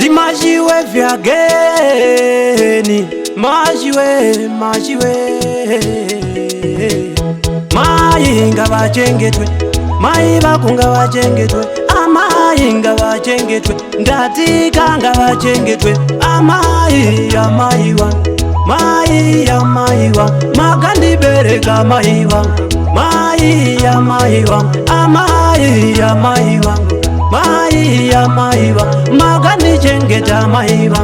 Timajiwe vyageni, majiwe Mayinga bachengetwe, mai bakunga bachengetwe, amayinga bachengetwe, ndatika nga bachengetwe, amai ya maiwa, magandi bereka maiwa, mai ya maiwa, amai ya maiwa, magandi chengeta maiwa,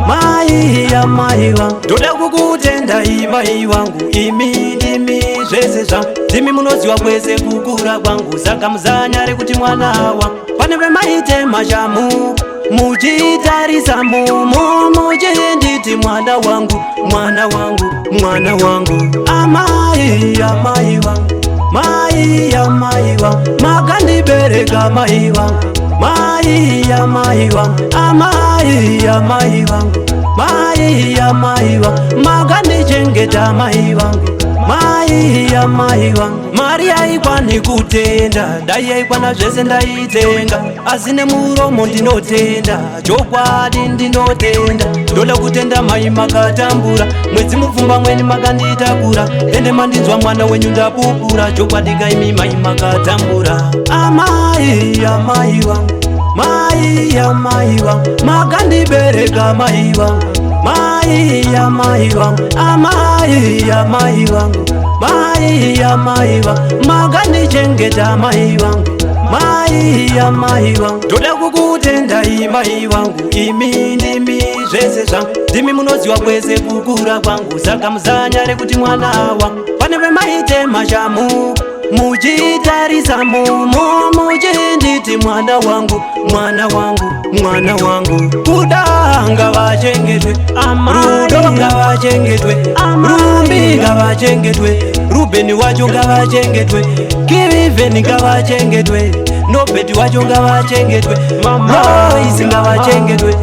mai ya maiwa. Toda kukutenda imai wangu, imindimi zvezeza zimi munoziwa kweze kukura kwangu, saka muzanyare kuti mwana wangu paneve maite mashamu muchitarisa muchinditi mwana wangu amai ya maiwa, makandibereka maiwa, mai ya maiwa, amai ya maiwa, makandichengeta maiwa, mai ya maiwa. Mari yaikwana kutenda, dai yaikwana zvese ndaitenga, asine muromo ndinotenda, chokwadi ndinotenda. Ndoda kutenda mai makatambura, mwedzi mupfumba mweni makanditakura, ende mandinzwa mwana wenyu ndapupura, chokwadi kaimi mai makatambura. Amai ya maiwa, makandibereka maiwa, mai ya maiwa, amai ya maiwa, makandichengeta maiwa, mai ya maiwa. Ndoda kukutenda imai wangu, imindimi zvese zvangu, ndimi munoziwa kwese kukura kwangu, saka muzanyare kuti mwana wangu paneve maite mashamu muchitarisa muchinditi mwana wangu kudanga vachengetwe, rudo ngavachengetwe, rumbi ngavachengetwe, Rubeni wacho ngavachengetwe, Kiviveni ngavachengetwe, Nobeti wacho ngavachengetwe, Royce ngavachengetwe,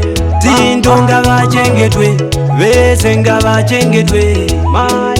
Tindo ngavachengetwe, vese ngavachengetwe, mai